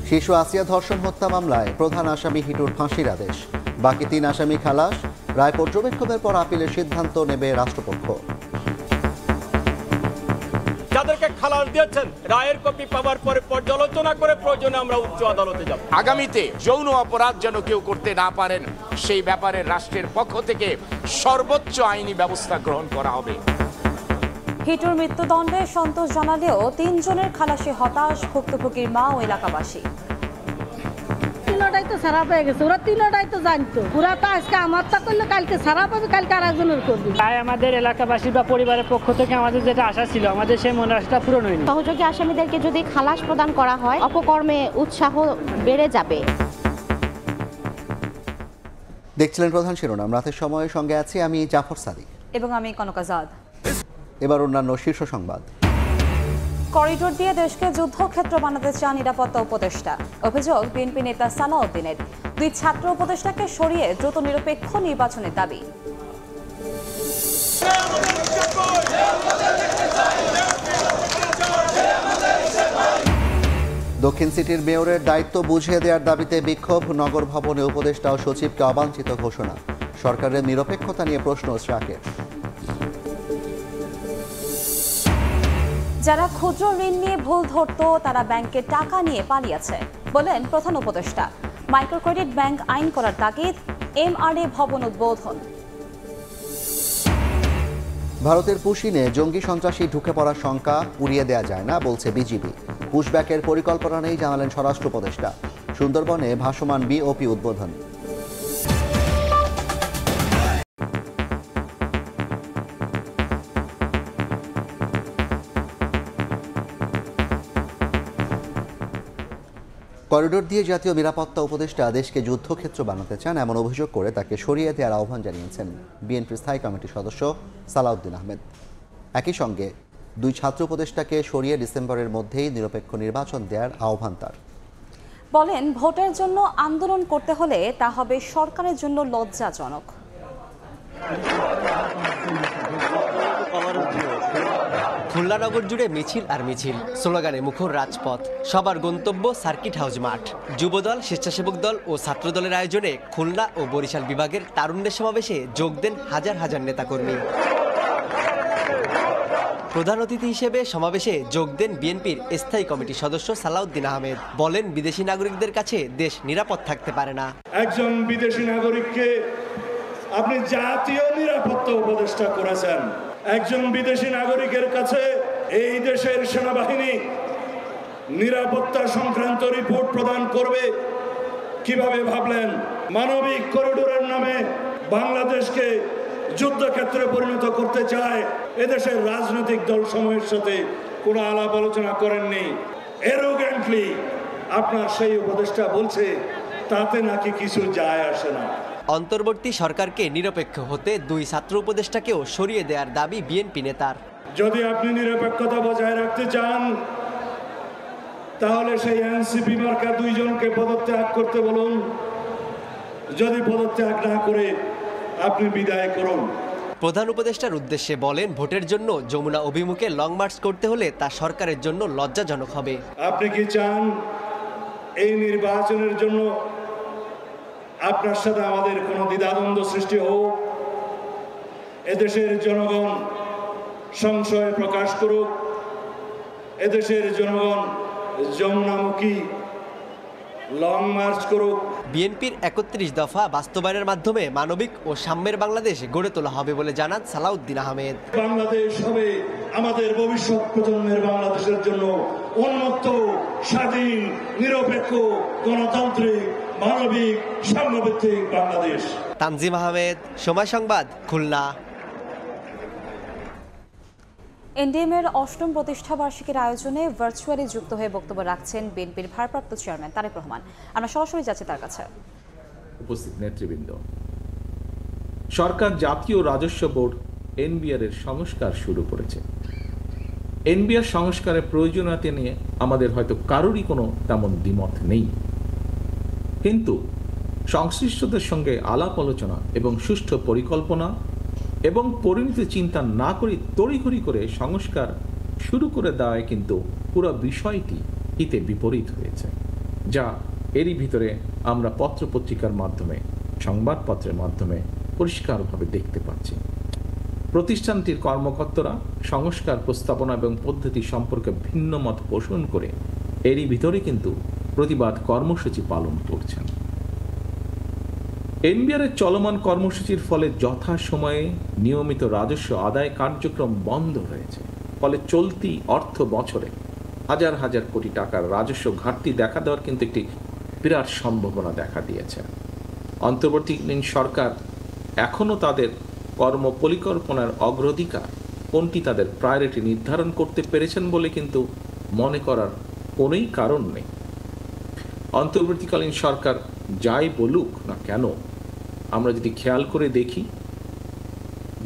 শিশু আসিয়া ধর্ষণ হত্যা মামলায় প্রধান আসামি হিটুর ফাঁসির আদেশ, বাকি 3 আসামি খালাস। রায় পর্যবেক্ষণের পর আপিলের সিদ্ধান্ত নেবে রাষ্ট্রপক্ষ। যাদেরকে খালাস দিয়েছেন রায়ের কপি পাওয়ার পরে পর্যালোচনা করে প্রয়োজনে আমরা উচ্চ আদালতে যাব। আগামীতে যৌন অপরাধ যেন কেউ করতে না পারেন সেই ব্যাপারে রাষ্ট্রের পক্ষ থেকে সর্বোচ্চ আইনি ব্যবস্থা গ্রহণ করা হবে। হিটুর মৃত্যুদণ্ডে সন্তোষ জানালেও 3 জনের খালাসে হতাশ ভুক্তভোগীর মা ও এলাকাবাসী। তিনটাই তো সারা পেয়ে গেছে, ওরা তিনটাই তো জানতো। ওরা তো আজকে আমারটা করলে কালকে সারা পাবে, কালকে আর একজনের করবে। তাই আমাদের এলাকাবাসী বা পরিবারের পক্ষ থেকে আমাদের যেটা আশা ছিল, আমাদের সেই মনের আশাটা পূরণ হয়নি। সহযোগী আসামিদেরকে যদি খালাস প্রদান করা হয়, অপকর্মে উৎসাহ বেড়ে যাবে। দেখছিলেন প্রধান শিরোনাম। রাতের সময়ের সঙ্গে আছি আমি জাফর সাদিক এবং আমি কনক আজাদ। এবার অন্যান্য শীর্ষ সংবাদ। করিডোর দিয়ে দেশকে যুদ্ধক্ষেত্র বানাতে চান নিরাপত্তা উপদেষ্টা। অভিযোগ বিএনপি নেতা সালাউদ্দিনের। 2 ছাত্র উপদেষ্টাকে সরিয়ে দ্রুত নিরপেক্ষ নির্বাচনের দাবি। দক্ষিণ সিটির মেয়রের দায়িত্ব বুঝিয়ে দেওয়ার দাবিতে বিক্ষোভ। নগর ভবনে উপদেষ্টা ও সচিবকে অবাঞ্ছিত ঘোষণা। সরকারের নিরপেক্ষতা নিয়ে প্রশ্ন শ্রাকের। যারা ক্ষুদ্র ঋণ নিয়ে ভুল ধরত তারা ব্যাংকে টাকা নিয়ে পালিয়েছে বলেন প্রধান উপদেষ্টা। মাইক্রো ক্রেডিট ব্যাংক আইন করার তাগিদ। এমআরএ ভবন উদ্বোধন। ভারতের পুশিনে জঙ্গি সন্ত্রাসী ঢুকে পড়ার শঙ্কা উড়িয়ে দেওয়া যায় না বলছে বিজিবি। পুশব্যাকের পরিকল্পনা নেই জানালেন স্বরাষ্ট্র উপদেষ্টা। সুন্দরবনে ভাসমান বিওপি উদ্বোধন। করিডোর দিয়ে জাতীয় নিরাপত্তা উপদেষ্টা দেশকে যুদ্ধক্ষেত্র বানাতে চান এমন অভিযোগ করে তাকে সরিয়ে দেওয়ার আহ্বান জানিয়েছেন বিএনপির স্থায়ী কমিটির সদস্য সালাউদ্দিন আহমেদ। একই সঙ্গে 2 ছাত্র উপদেষ্টাকে সরিয়ে ডিসেম্বরের মধ্যেই নিরপেক্ষ নির্বাচন দেওয়ার আহ্বান তার। বলেন ভোটের জন্য আন্দোলন করতে হলে তা হবে সরকারের জন্য লজ্জাজনক। খুলনা নগর জুড়ে মিছিল আর মিছিল, স্লোগানে মুখর রাজপথ। সবার গন্তব্য সার্কিট হাউস মাঠ। যুবদল, স্বেচ্ছাসেবক দল ও ছাত্রদলের আয়োজনে খুলনা ও বরিশাল বিভাগের তারুণ্যের সমাবেশে যোগ দেন হাজার হাজার নেতাকর্মী। প্রধান অতিথি হিসেবে সমাবেশে যোগ দেন বিএনপির স্থায়ী কমিটির সদস্য সালাউদ্দিন আহমেদ। বলেন বিদেশি নাগরিকদের কাছে দেশ নিরাপদ থাকতে পারে না। একজন বিদেশি নাগরিককে আপনি জাতীয় নিরাপত্তা উপদেষ্টা করেছেন। একজন বিদেশি নাগরিকের কাছে এই দেশের সেনাবাহিনী নিরাপত্তা সংক্রান্ত রিপোর্ট প্রদান করবে কিভাবে ভাবলেন? মানবিক করিডোরের নামে বাংলাদেশকে যুদ্ধক্ষেত্রে পরিণত করতে চায়। এদেশের রাজনৈতিক দল সমূহের সাথে কোনো আলাপ আলোচনা করেননি। এরোগেন্টলি আপনার সেই উপদেষ্টা বলছে তাতে নাকি কিছু যায় আসে না। অন্তর্বর্তী সরকারকে নিরপেক্ষ হতে 2 ছাত্র উপদেষ্টাকেও সরিয়ে দেওয়ার দাবি বিএনপি নেতার। যদি আপনি নিরপেক্ষতা বজায় রাখতে চান তাহলে সেই এনসিপি মার্কা 2 জনকে পদত্যাগ করতে বলুন। যদি পদত্যাগ না করে আপনি বিদায় করুন। প্রধান উপদেষ্টার উদ্দেশ্যে বলেন ভোটের জন্য যমুনা অভিমুখে লং মার্চ করতে হলে তা সরকারের জন্য লজ্জাজনক হবে। আপনি কি চান এই নির্বাচনের জন্য আপনার সাথে আমাদের কোনো দ্বিধাদ্বন্দ্ব সৃষ্টি হোক? এদেশের জনগণ সংশয় প্রকাশ করুক, এদেশের জনগণ যমুনামুখী লং মার্চ করুক। বিএনপির 31 দফা বাস্তবায়নের মাধ্যমে মানবিক ও সাম্যের বাংলাদেশ গড়ে তোলা হবে বলে জানান সালাউদ্দিন আহমেদ। বাংলাদেশ হবে আমাদের ভবিষ্যৎ প্রজন্মের বাংলাদেশের জন্য উন্মুক্ত, স্বাধীন, নিরপেক্ষ, গণতান্ত্রিক, মানবিক, সাম্যভিত্তিক বাংলাদেশ। তানজিম আহমেদ, সময় সংবাদ, খুলনা। এনডিএম-এর 8ম প্রতিষ্ঠাবার্ষিকীর আয়োজনে ভার্চুয়ালি যুক্ত হয়ে বক্তব্য রাখছেন বিএনপির ভারপ্রাপ্ত চেয়ারম্যান তারেক রহমান। আমরা সরাসরি যাচ্ছি তার কাছে। উপস্থিত নেতৃবৃন্দ, সরকার জাতীয় রাজস্ব বোর্ড এনবিআর এর সংস্কার শুরু করেছে। এনবিআর সংস্কারের প্রয়োজনীয়তা নিয়ে আমাদের হয়তো কারোরই কোনো তেমন দ্বিমত নেই, কিন্তু সংশ্লিষ্টদের সঙ্গে আলাপ আলোচনা এবং সুষ্ঠু পরিকল্পনা এবং পরিণতি চিন্তা না করে তড়িঘড়ি করে সংস্কার শুরু করে দেওয়ায় কিন্তু পুরো বিষয়টি হিতে বিপরীত হয়েছে। যা এরই ভিতরে আমরা পত্রপত্রিকার মাধ্যমে, সংবাদপত্রের মাধ্যমে পরিষ্কারভাবে দেখতে পাচ্ছি। প্রতিষ্ঠানটির কর্মকর্তারা সংস্কার প্রস্তাবনা এবং পদ্ধতি সম্পর্কে ভিন্ন মত পোষণ করে এরই ভিতরে কিন্তু প্রতিবাদ কর্মসূচি পালন করছেন। এনবিআরের চলমান কর্মসূচির ফলে যথাসময়ে নিয়মিত রাজস্ব আদায় কার্যক্রম বন্ধ হয়েছে। ফলে চলতি অর্থ বছরে হাজার হাজার কোটি টাকার রাজস্ব ঘাটতি দেখা দেওয়ার কিন্তু একটি বিরাট সম্ভাবনা দেখা দিয়েছে। অন্তর্বর্তীকালীন সরকার এখনও তাদের কর্ম পরিকল্পনার অগ্রাধিকার কোনটি তাদের প্রায়োরিটি নির্ধারণ করতে পেরেছেন বলে কিন্তু মনে করার কোনোই কারণ নেই। অন্তর্বর্তীকালীন সরকার যাই বলুক না কেন, আমরা যদি খেয়াল করে দেখি,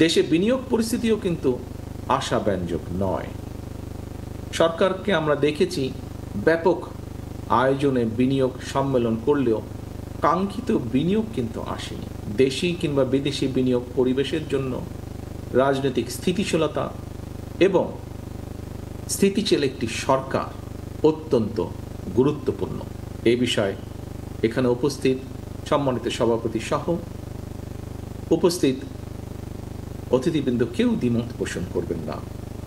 দেশে বিনিয়োগ পরিস্থিতিও কিন্তু আশাব্যঞ্জক নয়। সরকারকে আমরা দেখেছি ব্যাপক আয়োজনে বিনিয়োগ সম্মেলন করলেও কাঙ্ক্ষিত বিনিয়োগ কিন্তু আসেনি। দেশি কিংবা বিদেশি বিনিয়োগ পরিবেশের জন্য রাজনৈতিক স্থিতিশীলতা এবং স্থিতিশীল একটি সরকার অত্যন্ত গুরুত্বপূর্ণ। এই বিষয়ে এখানে উপস্থিত সম্মানিত সভাপতি সহ উপস্থিত অতিথিবৃন্দ কেউ দ্বিমত পোষণ করবেন না,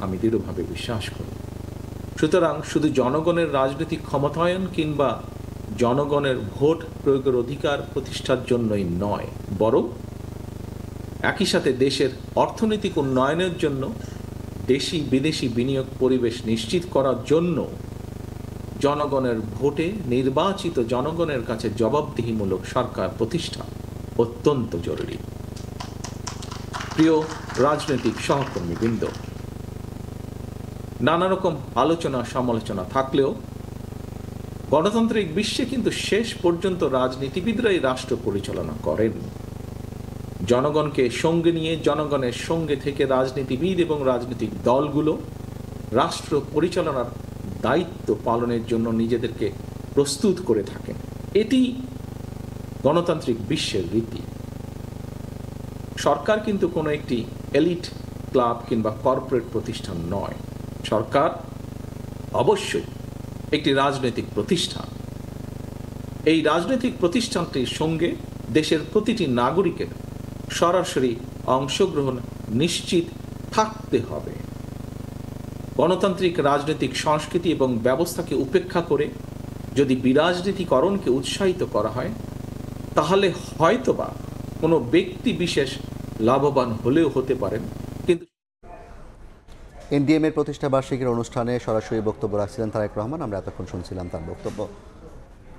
আমি দৃঢ়ভাবে বিশ্বাস করি। সুতরাং শুধু জনগণের রাজনৈতিক ক্ষমতায়ন কিংবা জনগণের ভোট প্রয়োগের অধিকার প্রতিষ্ঠার জন্যই নয়, বরং একই সাথে দেশের অর্থনৈতিক উন্নয়নের জন্য দেশি বিদেশি বিনিয়োগ পরিবেশ নিশ্চিত করার জন্য জনগণের ভোটে নির্বাচিত জনগণের কাছে জবাবদিহিমূলক সরকার প্রতিষ্ঠা অত্যন্ত জরুরি। প্রিয় রাজনৈতিক সহকর্মীবৃন্দ, নানা রকম আলোচনা সমালোচনা থাকলেও গণতান্ত্রিক বিশ্বে কিন্তু শেষ পর্যন্ত রাজনীতিবিদরাই রাষ্ট্র পরিচালনা করেন। জনগণকে সঙ্গে নিয়ে, জনগণের সঙ্গে থেকে রাজনীতিবিদ এবং রাজনৈতিক দলগুলো রাষ্ট্র পরিচালনার দায়িত্ব পালনের জন্য নিজেদেরকে প্রস্তুত করে থাকেন। এটি গণতান্ত্রিক বিশ্বের রীতি। সরকার কিন্তু কোনো একটি এলিট ক্লাব কিংবা কর্পোরেট প্রতিষ্ঠান নয়। সরকার অবশ্যই একটি রাজনৈতিক প্রতিষ্ঠান। এই রাজনৈতিক প্রতিষ্ঠানটির সঙ্গে দেশের প্রতিটি নাগরিকের সরাসরি অংশগ্রহণ নিশ্চিত থাকতে হবে। গণতান্ত্রিক রাজনৈতিক সংস্কৃতি এবং ব্যবস্থাকে উপেক্ষা করে যদি বিরাজনীতিকরণকে উৎসাহিত করা হয়, তাহলে হয়তোবা কোনো ব্যক্তি বিশেষ লাভবান হলেও হতে পারেন। কিন্তু এনডিএম-এর প্রতিষ্ঠা বার্ষিকীর অনুষ্ঠানে সরাসরি বক্তব্য রাখছিলেন তারেক রহমান। আমরা এতক্ষণ শুনছিলাম তার বক্তব্য।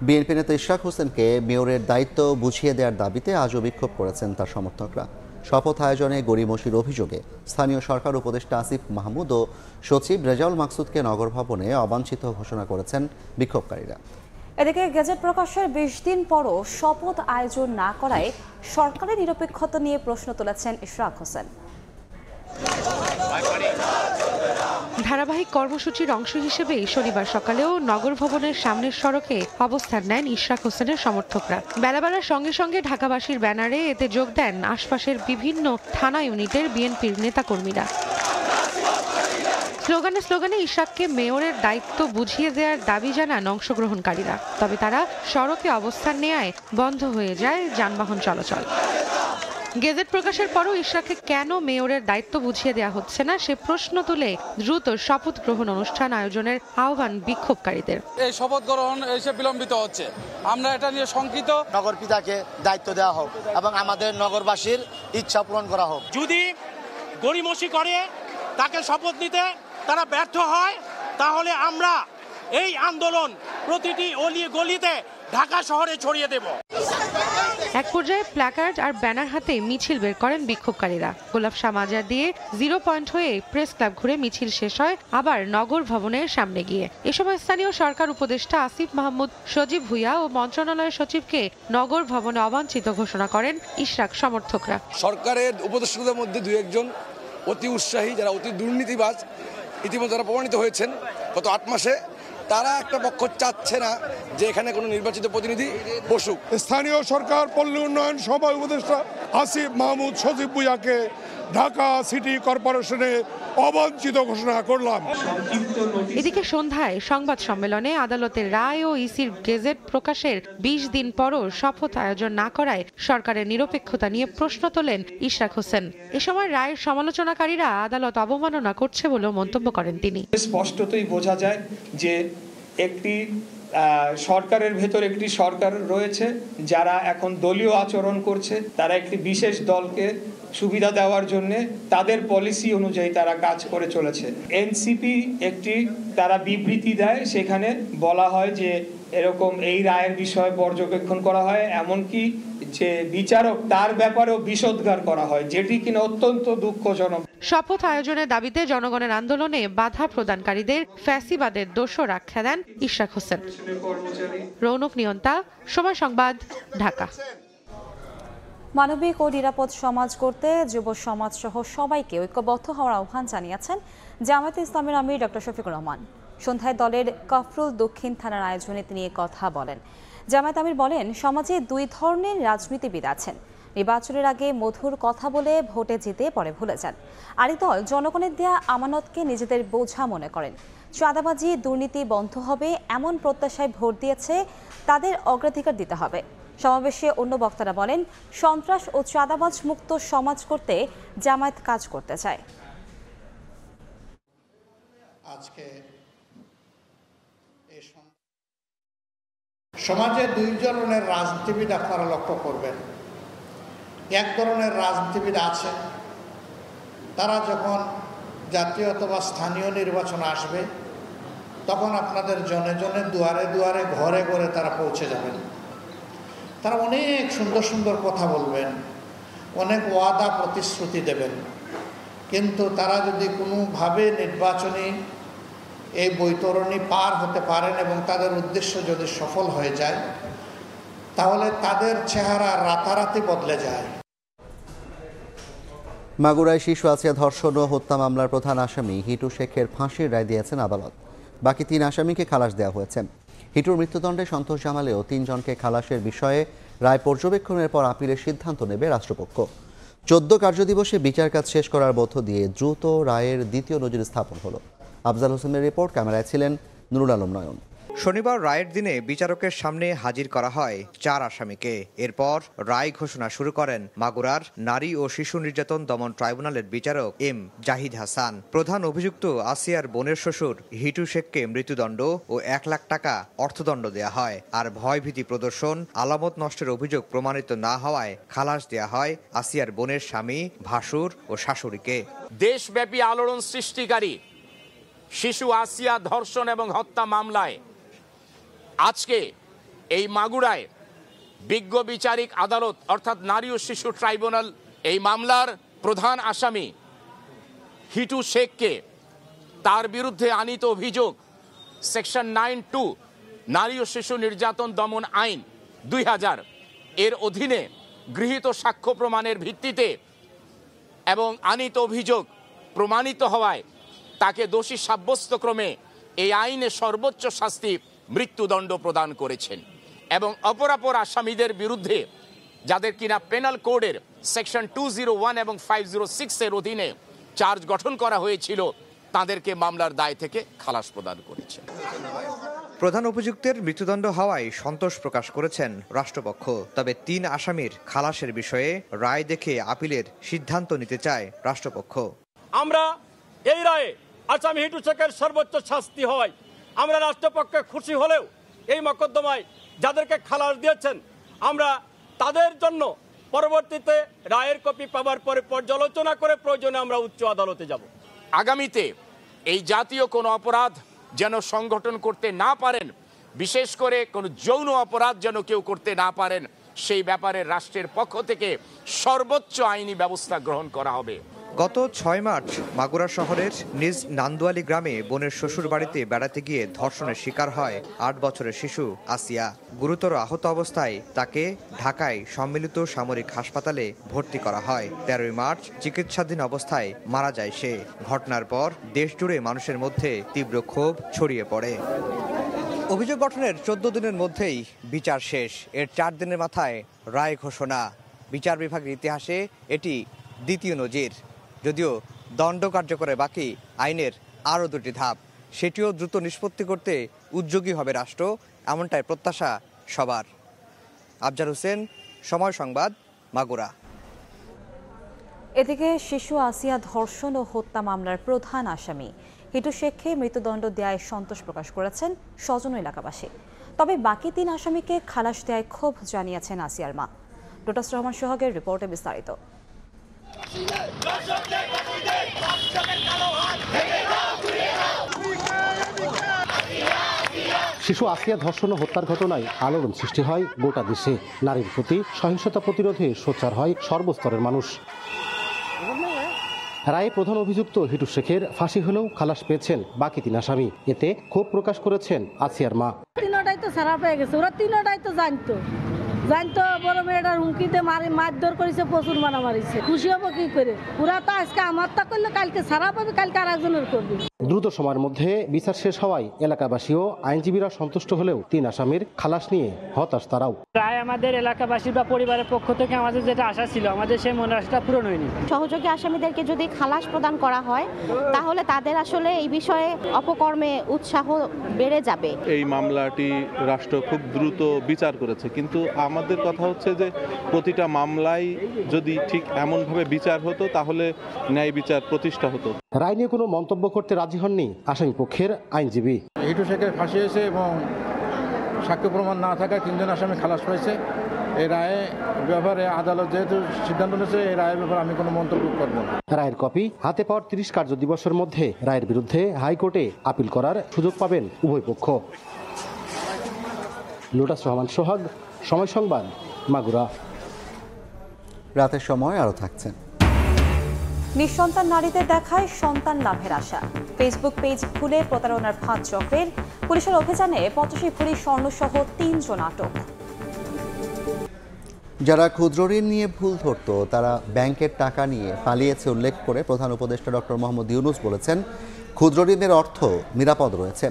বিএনপি নেতা ইশরাক হোসেনকে মেয়রের দায়িত্ব বুঝিয়ে দেওয়ার দাবিতে আজও বিক্ষোভ করেছেন তার সমর্থকরা। শপথ আয়োজনে গড়িমসির অভিযোগে স্থানীয় সরকার উপদেষ্টা আসিফ মাহমুদ ও সচিব রেজাউল মাকসুদকে নগর ভবনে অবাঞ্ছিত ঘোষণা করেছেন বিক্ষোভকারীরা। এদিকে গেজেট প্রকাশের ২০ দিন পরও শপথ আয়োজন না করায় সরকারের নিরপেক্ষতা নিয়ে প্রশ্ন তুলেছেন ইশরাক হোসেন। ধারাবাহিক কর্মসূচির অংশ হিসেবে শনিবার সকালেও নগর ভবনের সামনের সড়কে অবস্থান নেন ইশরাক হোসেনের সমর্থকরা। বেলা বাড়ার সঙ্গে সঙ্গে ঢাকাবাসীর ব্যানারে এতে যোগ দেন আশপাশের বিভিন্ন থানা ইউনিটের বিএনপির নেতাকর্মীরা। স্লোগানে ইশরাককে মেয়রের দায়িত্ব বুঝিয়ে দেওয়ার দাবি জানান অংশগ্রহণকারীরা। তবে তারা সড়কে অবস্থান নেয়ায় বন্ধ হয়ে যায় যানবাহন চলাচল। গেজেট প্রকাশের পরও ইশরাককে কেন মেয়রের দায়িত্ব বুঝিয়ে দেওয়া হচ্ছে না সে প্রশ্ন তুলে দ্রুত শপথ গ্রহণ অনুষ্ঠান আয়োজনের আহ্বান বিক্ষোভকারীদের। এই শপথ গ্রহণ এসে বিলম্বিত হচ্ছে, আমরা এটা নিয়ে শঙ্কিত। নগর পিতাকে দায়িত্ব দেওয়া হোক এবং আমাদের নগরবাসীর ইচ্ছা পূরণ করা হোক। যদি গড়িমসি করে তাকে শপথ নিতে তারা ব্যর্থ হয়, তাহলে আমরা এই আন্দোলন প্রতিটি অলি গলিতে ঢাকা শহরে ছড়িয়ে দেব। এক পর্যায়ে প্ল্যাকার্ড আর ব্যানার হাতে মিছিল বের করেন বিক্ষোভকারীরা। গোলাপ শাহ মাজার দিয়ে 0 পয়েন্ট হয়ে প্রেস ক্লাব ঘুরে মিছিল শেষ হয় আবার নগর ভবনের সামনে গিয়ে। এ সময় স্থানীয় সরকার উপদেষ্টা আসিফ মাহমুদ, সজীব ভুইয়া ও মন্ত্রণালয়ের সচিবকে নগর ভবনে অবাঞ্ছিত ঘোষণা করেন ইশরাক সমর্থকরা। সরকারের উপদেষ্টাদের মধ্যে 2-1 জন অতি উৎসাহী, যারা অতি দুর্নীতিবাজ, ইতিমধ্যে যারা প্রমাণিত হয়েছেন গত 8 মাসে, তারা একটা পক্ষ চাচ্ছে না যে এখানে কোনো নির্বাচিত প্রতিনিধি বসুক। স্থানীয় সরকার পল্লী উন্নয়ন সভা উপদেষ্টা আসিফ মাহমুদ, সজীব ভুইয়াকে ঢাকা সিটি কর্পোরেশনে অবাঞ্ছিত ঘোষণা করলাম। এদিকে সন্ধ্যায় সংবাদ সম্মেলনে আদালতের রায় ও ইসির গেজেট প্রকাশের 20 দিন পরও শপথ আয়োজন না করায় সরকারের নিরপেক্ষতা নিয়ে প্রশ্ন তোলেন ইশরাক হোসেন। এ সময় রায়ের সমালোচনাকারীরা আদালত অবমাননা করছে বলেও মন্তব্য করেন তিনি। স্পষ্টতই বোঝা যায় যে একটি সরকারের ভেতর একটি সরকার রয়েছে যারা এখন দলীয় আচরণ করছে, তারা একটি বিশেষ দলকে সুবিধা দেওয়ার জন্য তাদের পলিসি অনুযায়ী তারা কাজ করে চলেছে। এনসিপি একটি তারা বিবৃতি দেয়, সেখানে বলা হয় যে এরকম এই রায়ের বিষয়ে পর্যবেক্ষণ করা হয়, এমনকি যে বিচারক তার ব্যাপারেও বিষোদ্গার করা হয়, যেটি কিনা অত্যন্ত দুঃখজনক। শপথ আয়োজনের দাবিতে জনগণের আন্দোলনে বাধা প্রদানকারীদের ফ্যাসিবাদের দোষর আখ্যা দেন ইশরাক হোসেন। রৌনক নিয়ন্তা, সময় সংবাদ, ঢাকা। মানবিক ও নিরাপদ সমাজ করতে যুব সমাজ সহ সবাইকে ঐক্যবদ্ধ হওয়ার আহ্বান জানিয়েছেন জামায়াতে ইসলামের আমির ডক্টর শফিকুর রহমান। সন্ধ্যায় দলের কাফরুল দক্ষিণ থানার আয়োজনে তিনি কথা বলেন। জামায়াত আমির বলেন, সমাজে দুই ধরনের রাজনীতিবিদ আছেন। নির্বাচনের আগে মধুর কথা বলে ভোটে জিতে পরে ভুলে যান। আরেক দল জনগণের দেয়া আমানতকে নিজেদের বোঝা মনে করেন। চাঁদাবাজি দুর্নীতি বন্ধ হবে এমন প্রত্যাশায় ভোট দিয়েছে, তাদের অগ্রাধিকার দিতে হবে। সমাবেশে অন্য বক্তারা বলেন, সন্ত্রাস ও চাঁদাবাজ মুক্ত সমাজ করতে জামায়াত কাজ করতে চায়। আজকে সমাজে দুই ধরনের রাজনীতিবিদ আপনারা লক্ষ্য করবেন। এক ধরনের রাজনীতিবিদ আছে, তারা যখন জাতীয় অথবা স্থানীয় নির্বাচন আসবে তখন আপনাদের জনে জনে দুয়ারে দুয়ারে ঘরে ঘরে তারা পৌঁছে যাবেন। তারা অনেক সুন্দর সুন্দর কথা বলবেন, অনেক ওয়াদা প্রতিশ্রুতি দেবেন, কিন্তু তারা যদি কোনোভাবে নির্বাচনী এই বৈতরণী পার হতে পারেন এবং তাদের উদ্দেশ্য যদি সফল হয়ে যায়, তাহলে তাদের চেহারা রাতারাতি বদলে যায়। মাগুরায় শিশু আসিয়া ধর্ষণ ও হত্যা মামলার প্রধান আসামি হিটু শেখের ফাঁসির রায় দিয়েছেন আদালত। বাকি 3 আসামিকে খালাস দেওয়া হয়েছে। হিটুর মৃত্যুদণ্ডে সন্তোষ জানালেও 3 জনকে খালাসের বিষয়ে রায় পর্যবেক্ষণের পর আপিলের সিদ্ধান্ত নেবে রাষ্ট্রপক্ষ। 14 কার্যদিবসে বিচার কাজ শেষ করার মধ্য দিয়ে দ্রুত রায়ের দ্বিতীয় নজির স্থাপন হলো। আফজাল হোসেনের রিপোর্ট, ক্যামেরায় ছিলেন নুরুল আলম নয়ন। শনিবার রায়ের দিনে বিচারকের সামনে হাজির করা হয় 4 আসামিকে। এরপর রায় ঘোষণা শুরু করেন মাগুরার নারী ও শিশু নির্যাতন দমন ট্রাইব্যুনালের বিচারক এম জাহিদ হাসান। প্রধান অভিযুক্ত আসিয়ার বোনের শ্বশুর হিটু শেখকে মৃত্যুদণ্ড ও 1 লাখ টাকা অর্থদণ্ড দেয়া হয়। আর ভয়ভীতি প্রদর্শন, আলামত নষ্টের অভিযোগ প্রমাণিত না হওয়ায় খালাস দেয়া হয় আসিয়ার বোনের স্বামী, ভাসুর ও শাশুড়িকে। দেশব্যাপী আলোড়ন সৃষ্টিকারী শিশু আসিয়া ধর্ষণ এবং হত্যা মামলায় আজকে এই মাগুরায় বিজ্ঞ বিচারিক আদালত অর্থাৎ নারী ও শিশু ট্রাইব্যুনাল এই মামলার প্রধান আসামি হিটু শেখকে তার বিরুদ্ধে আনীত অভিযোগ সেকশন 9(2) নারী ও শিশু নির্যাতন দমন আইন 2000 এর অধীনে গৃহীত সাক্ষ্য প্রমাণের ভিত্তিতে এবং আনীত অভিযোগ প্রমাণিত হওয়ায় তাকে দোষী সাব্যস্তক্রমে এই আইনে সর্বোচ্চ শাস্তি মৃত্যুদণ্ড প্রদান করেছেন। এবং অপরাপর আসামিদের বিরুদ্ধে যাদের কিনা পেনাল কোডের সেকশন 201 এবং 506 এর অধীনে চার্জ গঠন করা হয়েছিল, তাদেরকে মামলার দায় থেকে খালাস প্রদান করেছে। প্রধান অভিযুক্তের মৃত্যুদণ্ড হওয়ায় সন্তোষ প্রকাশ করেছেন রাষ্ট্রপক্ষ। তবে 3 আসামির খালাসের বিষয়ে রায় দেখে আপিলের সিদ্ধান্ত নিতে চায় রাষ্ট্রপক্ষ। আমরা এই রায়ে আসামি হিটু শেখের সর্বোচ্চ শাস্তি হয় আমরা রাষ্ট্রপক্ষে খুশি হলেও এই মকদ্দমায় যাদেরকে খালাস দিয়েছেন আমরা তাদের জন্য পরবর্তীতে রায়ের কপি পাওয়ার পরে পর্যালোচনা করে প্রয়োজনে আমরা উচ্চ আদালতে যাব। আগামীতে এই জাতীয় কোনো অপরাধ যেন সংগঠন করতে না পারেন, বিশেষ করে কোনো যৌন অপরাধ যেন কেউ করতে না পারেন, সেই ব্যাপারে রাষ্ট্রের পক্ষ থেকে সর্বোচ্চ আইনি ব্যবস্থা গ্রহণ করা হবে। গত 6 মার্চ মাগুরা শহরের নিজ নান্দুয়ালি গ্রামে বোনের শ্বশুর বাড়িতে বেড়াতে গিয়ে ধর্ষণের শিকার হয় 8 বছরের শিশু আসিয়া। গুরুতর আহত অবস্থায় তাকে ঢাকায় সম্মিলিত সামরিক হাসপাতালে ভর্তি করা হয়। 13 মার্চ চিকিৎসাধীন অবস্থায় মারা যায় সে। ঘটনার পর দেশজুড়ে মানুষের মধ্যে তীব্র ক্ষোভ ছড়িয়ে পড়ে। অভিযোগ গঠনের 14 দিনের মধ্যেই বিচার শেষ। এর 4 দিনের মাথায় রায় ঘোষণা। বিচার বিভাগের ইতিহাসে এটি দ্বিতীয় নজির। যদিও দণ্ড কার্যকরে বাকি আইনের আরও 2টি ধাপ, সেটিও দ্রুত নিষ্পত্তি করতে উদ্যোগী হবে রাষ্ট্র, এমনটাই প্রত্যাশা সবার। আফজার হোসেন, সময় সংবাদ, মাগুরা। এদিকে শিশু আসিয়া ধর্ষণ ও হত্যা মামলার প্রধান আসামি হিটু শেখকে মৃত্যুদণ্ড দেয়ায় সন্তোষ প্রকাশ করেছেন স্বজন এলাকাবাসী। তবে বাকি 3 আসামিকে খালাস দেয়ায় ক্ষোভ জানিয়েছেন আসিয়ার মা। লোটাস রহমান সোহাগের রিপোর্টে বিস্তারিত। শিশু আসিয়া ধর্ষণ ও হত্যার ঘটনায় আলোড়ন সৃষ্টি হয় গোটা দেশে। নারীর প্রতি সহিংসতা প্রতিরোধে সোচ্চার হয় সর্বস্তরের মানুষ। রায়ে প্রধান অভিযুক্ত হিটু শেখের ফাঁসি হলেও খালাস পেয়েছেন বাকি 3 আসামি। এতে ক্ষোভ প্রকাশ করেছেন আসিয়ার মা। 3টাই তো ছাড়া পেয়ে গেছে, ওরা 3টাই তো জানতো বড় মেয়েটার হুমকিতে মারধর করেছে, প্রচুর মারামারিছে। খুশি হবো কি করে? ওরা তো আজকে আমারটা করলে কালকে ছাড়া পাবে, কালকে আর একজনের করবে। দ্রুত সময়ের মধ্যে বিচার শেষ হওয়ায় এলাকাবাসী ও আইনজীবীরা সন্তুষ্ট হলেও 3 আসামির খালাস নিয়ে হতাশ তারাও। প্রায় আমাদের এলাকাবাসী বা পরিবারের পক্ষ থেকে আমাদের যেটা আশা ছিল, আমাদের সেই মনের আশাটা পূরণ হয়নি। সহযোগী আসামিদেরকে যদি খালাস প্রদান করা হয় তাহলে তাদের আসলে এই বিষয়ে অপকর্মে উৎসাহ বেড়ে যাবে। এই মামলাটি রাষ্ট্র খুব দ্রুত বিচার করেছে, কিন্তু আমাদের কথা হচ্ছে যে প্রতিটা মামলায় যদি ঠিক এমনভাবে বিচার হতো তাহলে ন্যায় বিচার প্রতিষ্ঠা হতো। রায় নিয়ে কোনো মন্তব্য করতে রাজি হননি আসামি পক্ষের আইনজীবী। হিটু শেখের ফাঁসি হয়েছে এবং সাক্ষ্য প্রমাণ না থাকায় 3 জন আসামি খালাস পাইছে। এই রায়ে ব্যাপারে আদালত যেহেতু সিদ্ধান্ত নিয়েছে, এই রায়ের ব্যাপারে আমি কোনো মন্তব্য করব না। রায়ের কপি হাতে পাওয়ার 30 কার্য দিবসের মধ্যে রায়ের বিরুদ্ধে হাইকোর্টে আপিল করার সুযোগ পাবেন উভয় পক্ষ। লোটাস রহমান সোহাগ, সময় সংবাদ, মাগুরা। রাতের সময় আরও থাকছেন। নিঃসন্তান নারীদের দেখায় সন্তান লাভের আশা। ফেসবুক পেজ খুলে প্রতারণার ফাঁদ চক্রের। পুলিশের অভিযানে 85 ভরি স্বর্ণসহ 3 জন আটক। যারা ক্ষুদ্র ঋণ নিয়ে ভুল ধরত তারা ব্যাংকের টাকা নিয়ে পালিয়েছে উল্লেখ করে প্রধান উপদেষ্টা ডক্টর মোহাম্মদ ইউনূস বলেছেন, ক্ষুদ্র ঋণের অর্থ নিরাপদ রয়েছে।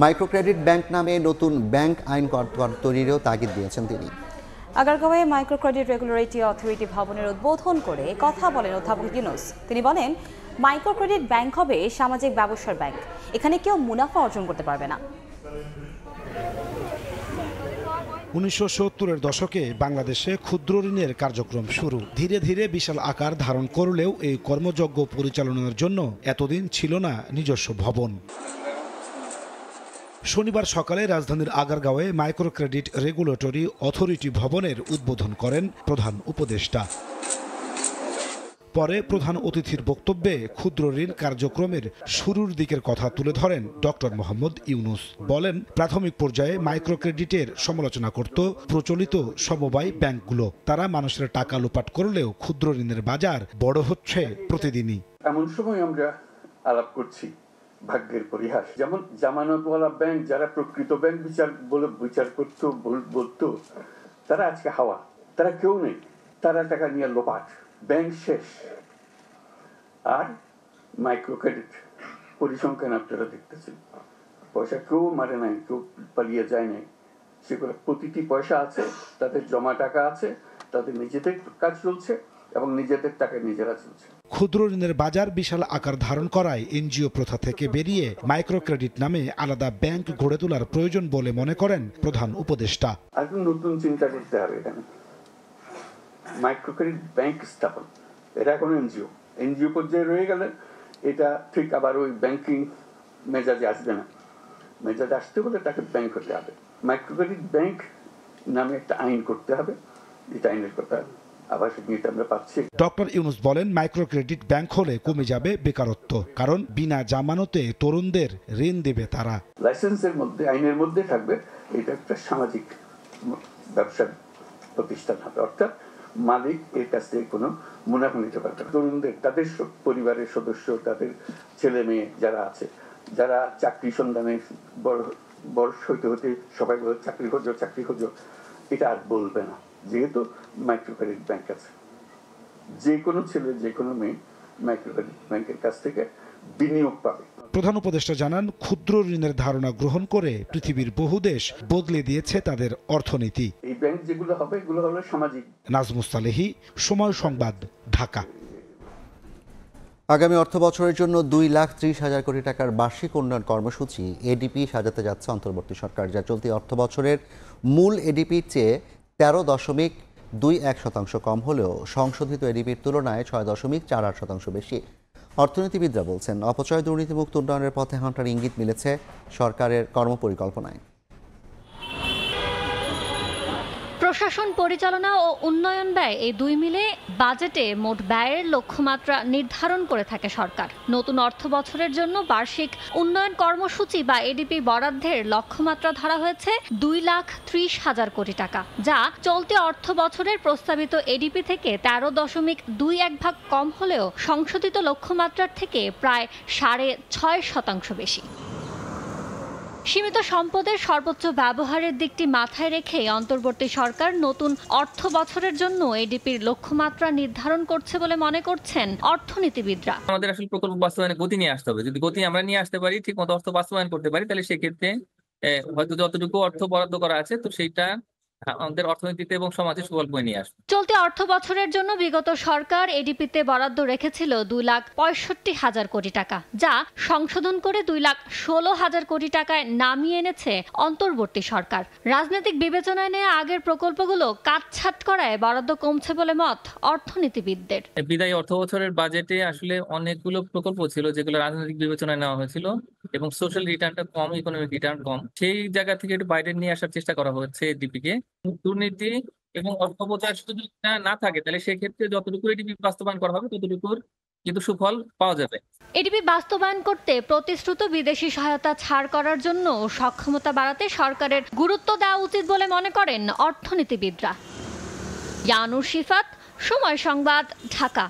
মাইক্রো ক্রেডিট ব্যাংক নামে নতুন ব্যাংক আইন তৈরিরও তাগিদ দিয়েছেন তিনি। আগারগাঁওয়ে মাইক্রো ক্রেডিট রেগুলেটরি অথরিটি ভবনের উদ্বোধন করে কথা বলেন অধ্যাপক ইউনূস। তিনি বলেন, মাইক্রো ক্রেডিট ব্যাংক হবে সামাজিক ব্যবসার ব্যাংক, এখানে কেউ মুনাফা অর্জন করতে পারবে না। 1970-এর দশকে বাংলাদেশে ক্ষুদ্র ঋণের কার্যক্রম শুরু। ধীরে ধীরে বিশাল আকার ধারণ করলেও এই কর্মযজ্ঞ পরিচালনার জন্য এতদিন ছিল না নিজস্ব ভবন। শনিবার সকালে রাজধানীর আগারগাঁওয়ে মাইক্রো ক্রেডিট রেগুলেটরি অথরিটি ভবনের উদ্বোধন করেন প্রধান উপদেষ্টা। পরে প্রধান অতিথির বক্তব্যে ক্ষুদ্র ঋণ কার্যক্রমের শুরুর দিকের কথা তুলে ধরেন ডক্টর মোহাম্মদ ইউনূস। বলেন, প্রাথমিক পর্যায়ে মাইক্রো ক্রেডিটের সমালোচনা করত প্রচলিত সমবায় ব্যাংকগুলো। তারা মানুষের টাকা লোপাট করলেও ক্ষুদ্র ঋণের বাজার বড় হচ্ছে প্রতিদিনই। এমন সময় আমরা আলাপ করছি ভাগ্যের পরিহাস। যেমন জামানতওয়ালা ব্যাংক, যারা প্রকৃত ব্যাংক বিচার করতো বলতো, তারা আজকে হাওয়া, তারা কেউ নেই, তারা টাকা নিয়ে লোপাট, ব্যাংক শেষ। আর মাইক্রো ক্রেডিট পরিসংখ্যান আপনারা দেখতেছেন, পয়সা কেউ মারে নাই, কেউ পালিয়ে যায় নাই, সেগুলো প্রতিটি পয়সা আছে, তাদের জমা টাকা আছে, তাদের নিজেদের কাজ চলছে এবং নিজেদের টাকায় নিজেরা চলছে। ক্ষুদ্র ঋণের বাজার বিশাল আকার ধারণ করায় এনজিও প্রথা থেকে বেরিয়ে মাইক্রো ক্রেডিট নামে আলাদা ব্যাংক গড়ে তোলার প্রয়োজন বলে মনে করেন প্রধান উপদেষ্টা। এখন নতুন চিন্তা করতে হবে এখানে, মাইক্রো ক্রেডিট ব্যাংক স্থাপন। এটা এখন এনজিও পর্যায়ে রয়ে গেলে এটা ঠিক আবার ওই ব্যাংকিং মেজাজে আসবে না। মেজাজে আসতে হলে তাকে ব্যাংক হতে হবে। মাইক্রো ক্রেডিট ব্যাংক নামে একটা আইন করতে হবে, এটা আইনের কথা ডক্টর ইউনূস বলেন, মাইক্রো ক্রেডিট ব্যাংক হলে কমে যাবে বেকারত্ব, কারণ বিনা জামানতে তরুণদের ঋণ দেবে তারা। লাইসেন্সের মধ্যে, আইনের মধ্যে থাকবে এটা একটা সামাজিক ব্যবসার প্রতিষ্ঠান হবে, অর্থাৎ মালিক এর কাছ থেকে কোনো মুনাফা নিতে পারবে। তরুণদের, তাদের পরিবারের সদস্য, তাদের ছেলে মেয়ে যারা আছে, যারা চাকরি সন্ধানে বয়স হইতে হতে সবাই বলে চাকরি খোঁজো, এটা আর বলবে না, যেহেতু মাইক্রো ক্রেডিট ব্যাংক আছে। যে কোনো ছেলে, যে কোনো মেয়ে মাইক্রো ক্রেডিট ব্যাংকের কাছ থেকে বিনিয়োগ পাবে। প্রধান উপদেষ্টা জানান, ক্ষুদ্র ঋণের ধারণা গ্রহণ করে পৃথিবীর বহু দেশ বদলে দিয়েছে তাদের অর্থনীতি। এই ব্যাংক যেগুলো হবে, এগুলো হলো সামাজিক। নাজমুস সালেহী, সময় সংবাদ, ঢাকা। আগামী অর্থ বছরের জন্য 2,30,000 কোটি টাকার বার্ষিক উন্নয়ন কর্মসূচি এডিপি সাজাতে যাচ্ছে অন্তর্বর্তী সরকার, যা চলতি অর্থ বছরের মূল এডিপির চেয়ে 13.21% কম হলেও সংশোধিত এডিপির তুলনায় 6.48% বেশি। অর্থনীতিবিদরা বলছেন, অপচয় দুর্নীতিমুক্ত উন্নয়নের পথে হাঁটার ইঙ্গিত মিলেছে সরকারের কর্মপরিকল্পনায়। প্রশাসন পরিচালনা ও উন্নয়ন ব্যয় এই দুই মিলে বাজেটে মোট ব্যয়ের লক্ষ্যমাত্রা নির্ধারণ করে থাকে সরকার। নতুন অর্থ বছরের জন্য বার্ষিক উন্নয়ন কর্মসূচি বা এডিপি বরাদ্দের লক্ষ্যমাত্রা ধরা হয়েছে 2,30,000 কোটি টাকা, যা চলতি অর্থ বছরের প্রস্তাবিত এডিপি থেকে 13.21% কম হলেও সংশোধিত লক্ষ্যমাত্রার থেকে প্রায় 6.5% বেশি। সীমিত সম্পদের সর্বোচ্চ ব্যবহারের দিকটি মাথায় রেখে অন্তর্বর্তী সরকার নতুন অর্থ বছরের জন্য এডিপির লক্ষ্যমাত্রা নির্ধারণ করছে বলে মনে করছেন অর্থনীতিবিদরা। আমাদের আসলে প্রকল্প বাস্তবায়নে গতি নিয়ে আসতে হবে। যদি গতি আমরা নিয়ে আসতে পারি, ঠিক মতো অর্থ বাস্তবায়ন করতে পারি, তাহলে সেক্ষেত্রে হয়তো যতটুকু অর্থ বরাদ্দ করা আছে তো সেইটা আমাদের অর্থনীতিতে এবং সমাজে সুফল বয়ে নিয়ে আসবে। চলতি অর্থ বছরের জন্য বিগত সরকার এডিপিতে বরাদ্দ রেখেছিল 2,65,000 কোটি টাকা, যা সংশোধন করে 2,16,000 কোটি টাকায় নামিয়ে এনেছে অন্তর্বর্তী সরকার। রাজনৈতিক বিবেচনায় নিয়ে আগের প্রকল্পগুলো কাটছাঁট করায় বরাদ্দ কমছে বলে মত অর্থনীতিবিদদের। বিদায়ী অর্থ বছরের বাজেটে আসলে অনেকগুলো প্রকল্প ছিল যেগুলো রাজনৈতিক বিবেচনায় নেওয়া হয়েছিল এবং সোশ্যাল রিটার্নটা কম, ইকোনমিক রিটার্ন কম। সেই জায়গা থেকে একটু বাইরে নিয়ে আসার চেষ্টা করা হচ্ছে এডিপিকে। দুর্নীতি এবং অপপ্রচার যদি না থাকে তাহলে সেক্ষেত্রে যতটুকু এডিপি বাস্তবায়ন করা হবে ততটুকুর কিন্তু সুফল পাওয়া যাবে। এডিপি বাস্তবায়ন করতে প্রতিশ্রুত বিদেশি সহায়তা ছাড় করার জন্য সক্ষমতা বাড়াতে সরকারের গুরুত্ব দেওয়া উচিত বলে মনে করেন অর্থনীতিবিদরা। ইয়ানুর শিফাত, সময় সংবাদ, ঢাকা।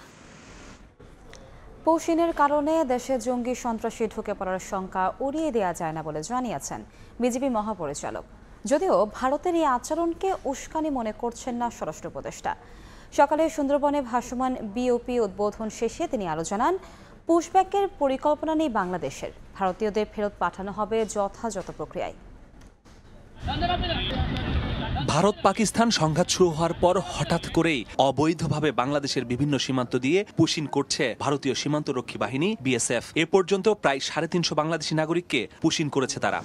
পৌষিনের কারণে দেশে জঙ্গি সন্ত্রাসী ঢুকে পড়ার শঙ্কা উড়িয়ে দেওয়া যায় না বলে জানিয়েছেন বিজেপি মহাপরিচালক। যদিও ভারতের এই আচরণকে উস্কানি মনে করছেন না স্বরাষ্ট্র উপদেষ্টা। সকালে সুন্দরবনে ভাসমান বিওপি উদ্বোধন শেষে তিনি আরও জানান, পুশব্যাকের পরিকল্পনা নেই বাংলাদেশের, ভারতীয়দের ফেরত পাঠানো হবে যথাযথ প্রক্রিয়ায়। ভারত পাকিস্তান সংঘাত শুরু হওয়ার পর হঠাৎ করেই অবৈধভাবে বাংলাদেশের বিভিন্ন সীমান্ত দিয়ে পুশিন করছে ভারতীয় সীমান্তরক্ষী বাহিনী বিএসএফ। এ পর্যন্ত প্রায় 350 বাংলাদেশি নাগরিককে পুশিন করেছে তারা।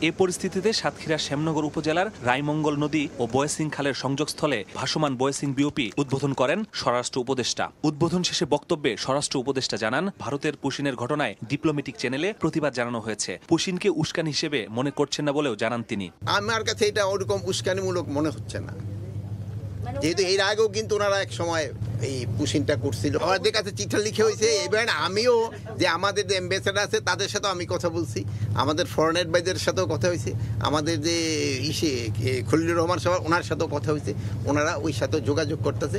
এ পরিস্থিতিতে সাতক্ষীরা শ্যামনগর উপজেলার রায়মঙ্গল নদী ও বয়সিং খালের সংযোগস্থলে ভাসমান বয়সিং বিওপি উদ্বোধন করেন স্বরাষ্ট্র উপদেষ্টা। উদ্বোধন শেষে বক্তব্যে স্বরাষ্ট্র উপদেষ্টা জানান, ভারতের পুশিনের ঘটনায় ডিপ্লোম্যাটিক চ্যানেলে প্রতিবাদ জানানো হয়েছে। পুশিনকে উস্কানি হিসেবে মনে করছেন না বলেও জানান তিনি। আমার কাছে এটা ওরকম উস্কানিমূলক মনে হচ্ছে না, যেহেতু এর আগেও কিন্তু ওনারা এক সময় এই পুশিনটা করছিল। আমাদের কাছে চিঠি লিখে হয়েছে, এবার আমিও যে আমাদের যে অ্যাম্বাসেডার আছে তাদের সাথেও আমি কথা বলছি, আমাদের ফরেন অ্যাডভাইজারের সাথেও কথা হয়েছে, আমাদের যে খলিলুর রহমান সাহেব ওনার সাথেও কথা হয়েছে, ওনারা ওই সাথেও যোগাযোগ করতেছে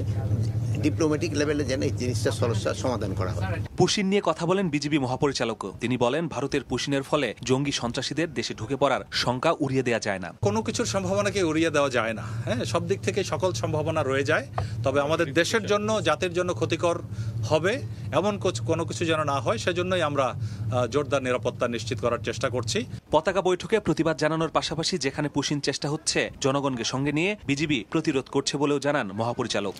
ডিপ্লোম্যাটিক লেভেলে যেন এই জিনিসটা সমস্যার সমাধান করা হয়। পুশিন নিয়ে কথা বলেন বিজিবি মহাপরিচালকও। তিনি বলেন, ভারতের পুশিনের ফলে জঙ্গি সন্ত্রাসীদের দেশে ঢুকে পড়ার শঙ্কা উড়িয়ে দেওয়া যায় না। কোনো কিছুর সম্ভাবনাকে উড়িয়ে দেওয়া যায় না। হ্যাঁ, সব দিক থেকে সকল সম্ভাবনা রয়ে যায়, তবে আমাদের দেশের জন্য, জাতির জন্য ক্ষতিকর হবে এমন কোনো কিছু যেন না হয়, সেজন্যই আমরা জোরদার নিরাপত্তা নিশ্চিত করার চেষ্টা করছি। পতাকা বৈঠকে প্রতিবাদ জানানোর পাশাপাশি যেখানে পুশিন চেষ্টা হচ্ছে, জনগণকে সঙ্গে নিয়ে বিজিবি প্রতিরোধ করছে বলেও জানান মহাপরিচালক।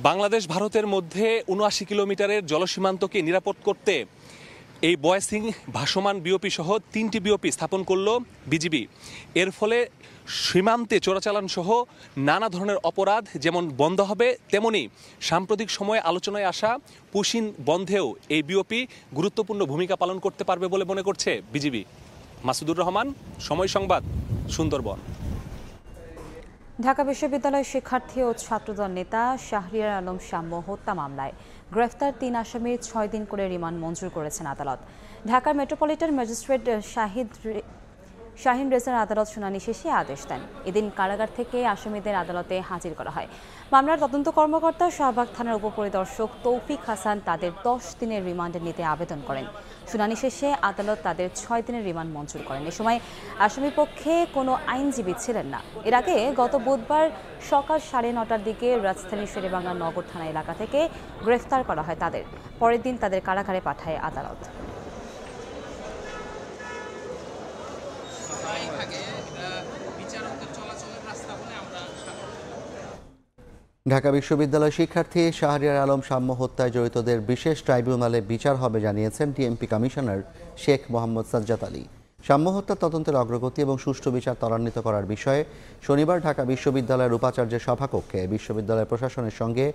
বাংলাদেশ ভারতের মধ্যে 79 কিলোমিটারের জলসীমান্তকে নিরাপদ করতে এই বয়সিং ভাসমান বিওপি সহ 3টি বিওপি স্থাপন করল বিজিবি। এর ফলে সীমান্তে চোরাচালান সহ নানা ধরনের অপরাধ যেমন বন্ধ হবে, তেমনি সাম্প্রতিক সময়ে আলোচনায় আসা পুশিন বন্ধেও এই বিওপি গুরুত্বপূর্ণ ভূমিকা পালন করতে পারবে বলে মনে করছে বিজিবি। মাসুদুর রহমান, সময় সংবাদ, সুন্দরবন। ঢাকা বিশ্ববিদ্যালয়ের শিক্ষার্থী ও ছাত্রদল নেতা শাহরিয়ার আলম শাম্য হত্যা মামলায় গ্রেফতার 3 আসামির 6 দিন করে রিমান্ড মঞ্জুর করেছেন আদালত। ঢাকার মেট্রোপলিটন ম্যাজিস্ট্রেট শাহিন রেজার আদালত শুনানি শেষে আদেশ দেন। এদিন কারাগার থেকে আসামিদের আদালতে হাজির করা হয়। মামলার তদন্ত কর্মকর্তা শাহবাগ থানার উপপরিদর্শক তৌফিক হাসান তাদের 10 দিনের রিমান্ডে নিতে আবেদন করেন। শুনানি শেষে আদালত তাদের 6 দিনের রিমান্ড মঞ্জুর করেন। এ সময় আসামি পক্ষে কোনো আইনজীবী ছিলেন না। এর আগে গত বুধবার সকাল 9:30টার দিকে রাজধানীর শেরেবাংলা নগর থানা এলাকা থেকে গ্রেফতার করা হয় তাদের। পরের দিন তাদের কারাগারে পাঠায় আদালত। ঢাকা বিশ্ববিদ্যালয় শিক্ষার্থী শাহরিয়ার আলম সাম্য হত্যায় জড়িতদের বিশেষ ট্রাইব্যুনালে বিচার হবে জানিয়েছেন ডিএমপি কমিশনার শেখ মোহাম্মদ সাজ্জাদ আলী। সাম্য হত্যার তদন্তের অগ্রগতি এবং সুষ্ঠু বিচার ত্বরান্বিত করার বিষয়ে শনিবার ঢাকা বিশ্ববিদ্যালয়ের উপাচার্যের সভাকক্ষে বিশ্ববিদ্যালয় প্রশাসনের সঙ্গে